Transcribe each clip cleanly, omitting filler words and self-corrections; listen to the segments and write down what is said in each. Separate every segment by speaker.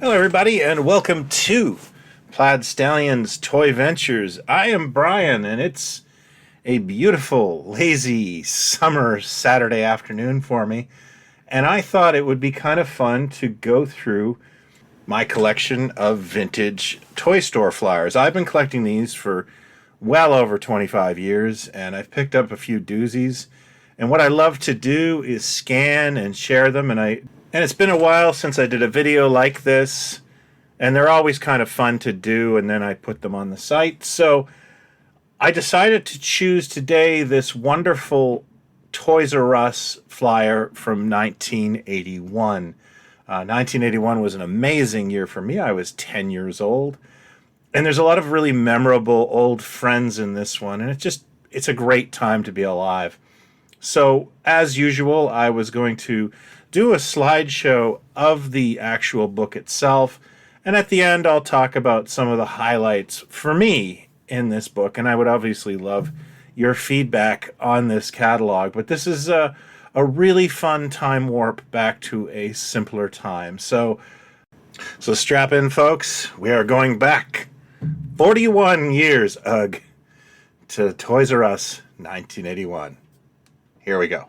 Speaker 1: Hello, everybody, and welcome to Plaid Stallion's Toy Ventures. I am Brian, and it's a beautiful, lazy summer Saturday afternoon for me. And I thought it would be kind of fun to go through my collection of vintage toy store flyers. I've been collecting these for well over 25 years, and I've picked up a few doozies. And what I love to do is scan and share them, and it's been a while since I did a video like this, and they're always kind of fun to do, and then I put them on the site. So I decided to choose today this wonderful Toys R Us flyer from 1981. 1981 was an amazing year for me. I was 10 years old. And there's a lot of really memorable old friends in this one, and it's a great time to be alive. So, as usual, I was going to do a slideshow of the actual book itself, and at the end I'll talk about some of the highlights for me in this book, and I would obviously love your feedback on this catalog. But this is a really fun time warp back to a simpler time. So strap in, folks. We are going back 41 years, to Toys R Us 1981. Here we go.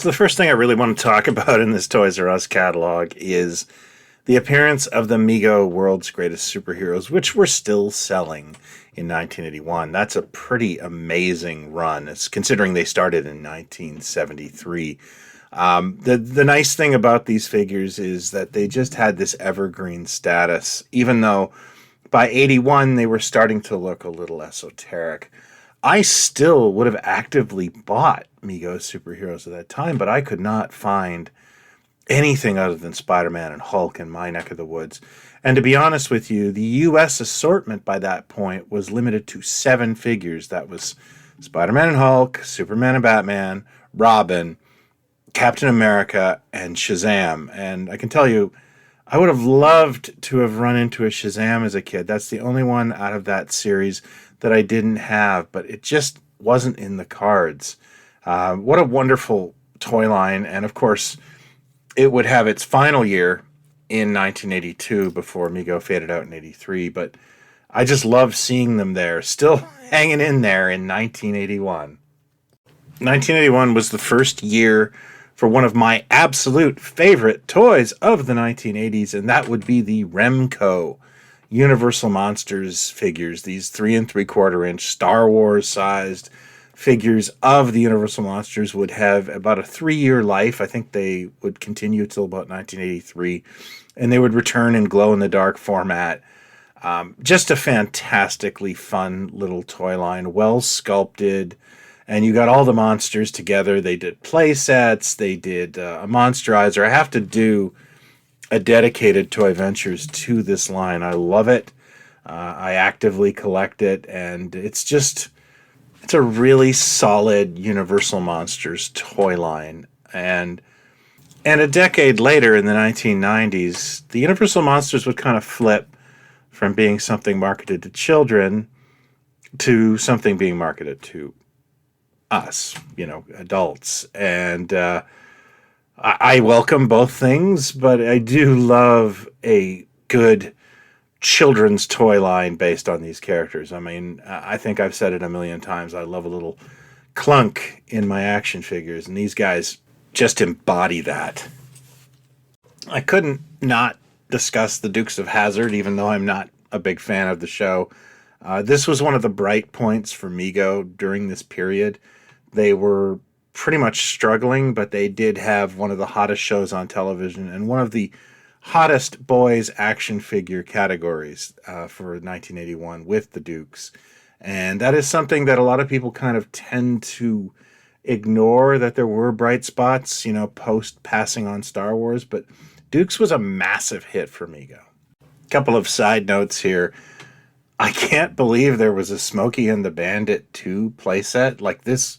Speaker 1: So the first thing I really want to talk about in this Toys R Us catalog is the appearance of the Mego World's Greatest Superheroes, which were still selling in 1981. That's a pretty amazing run, considering they started in 1973. The nice thing about these figures is that they just had this evergreen status, even though by 81 they were starting to look a little esoteric. I still would have actively bought Mego Superheroes at that time, but I could not find anything other than Spider-Man and Hulk in my neck of the woods. And to be honest with you, the U.S. assortment by that point was limited to 7 figures. That was Spider-Man and Hulk, Superman and Batman, Robin, Captain America, and Shazam. And I can tell you, I would have loved to have run into a Shazam as a kid. That's the only one out of that series that I didn't have, but it just wasn't in the cards. What a wonderful toy line. And of course, it would have its final year in 1982 before Migo faded out in 83. But I just love seeing them there, still hanging in there in 1981. 1981 was the first year for one of my absolute favorite toys of the 1980s, and that would be the Remco Universal Monsters figures, these 3 3/4 inch Star Wars sized figures of the Universal Monsters would have about a 3-year life. I think they would continue till about 1983, and they would return in glow-in-the-dark format. Just a fantastically fun little toy line, well sculpted, and you got all the monsters together. They did play sets, they did a Monsterizer. I have to do a dedicated Toy Ventures to this line. I love it. I actively collect it, and it's a really solid Universal Monsters toy line. And a decade later, in the 1990s, the Universal Monsters would kind of flip from being something marketed to children to something being marketed to us, adults. And I welcome both things, but I do love a good children's toy line based on these characters. I mean, I think I've said it a million times. I love a little clunk in my action figures, and these guys just embody that. I couldn't not discuss the Dukes of Hazzard, even though I'm not a big fan of the show. This was one of the bright points for Mego during this period. They were pretty much struggling, but they did have one of the hottest shows on television and one of the hottest boys action figure categories for 1981 with the Dukes. And that is something that a lot of people kind of tend to ignore, that there were bright spots, post passing on Star Wars, but Dukes was a massive hit for Mego. A couple of side notes here. I can't believe there was a Smokey and the Bandit 2 playset. Like, this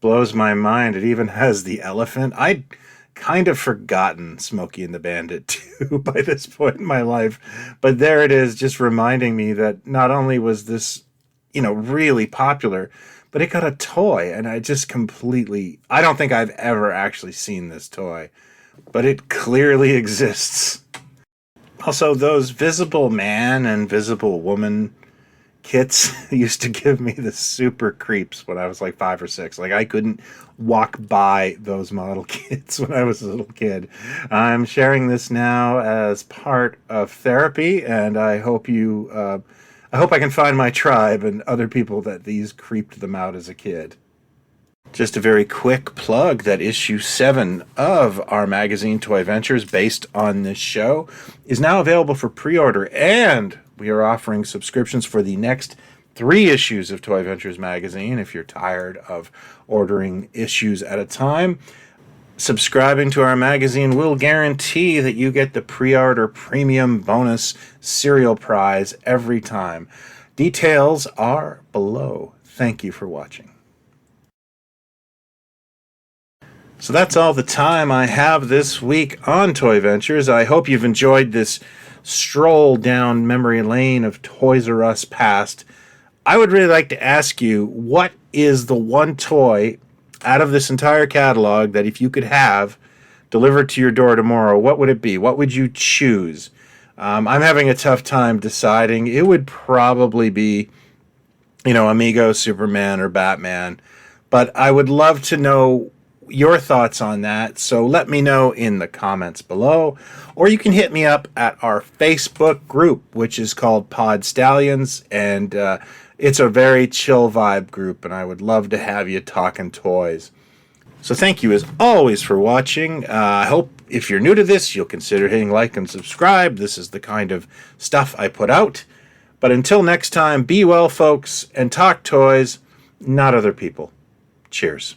Speaker 1: blows my mind. It even has the elephant. I'd kind of forgotten Smokey and the Bandit 2 by this point in my life, but there it is, just reminding me that not only was this, really popular, but it got a toy, and I don't think I've ever actually seen this toy, but it clearly exists. Also, those Visible Man and Visible Woman kits used to give me the super creeps when I was like 5 or 6. Like, I couldn't walk by those model kits when I was a little kid. I'm sharing this now as part of therapy, and I hope I can find my tribe and other people that these creeped them out as a kid. Just a very quick plug that issue 7 of our magazine Toy Ventures, based on this show, is now available for pre-order, and we are offering subscriptions for the next 3 issues of Toy Ventures magazine. If you're tired of ordering issues at a time, subscribing to our magazine will guarantee that you get the pre-order premium bonus cereal prize every time. Details are below. Thank you for watching. So that's all the time I have this week on Toy Ventures. I hope you've enjoyed this stroll down memory lane of Toys R Us past. I would really like to ask you, what is the one toy out of this entire catalog that if you could have delivered to your door tomorrow, what would it be? What would you choose? I'm having a tough time deciding. It would probably be, Amigo, Superman, or Batman. But I would love to know, your thoughts on that. So let me know in the comments below, or you can hit me up at our Facebook group, which is called Pod Stallions, and it's a very chill vibe group, and I would love to have you talking toys. So thank you as always for watching. I hope if you're new to this, you'll consider hitting like and subscribe. This is the kind of stuff I put out. But until next time, be well, folks, and talk toys, not other people. Cheers.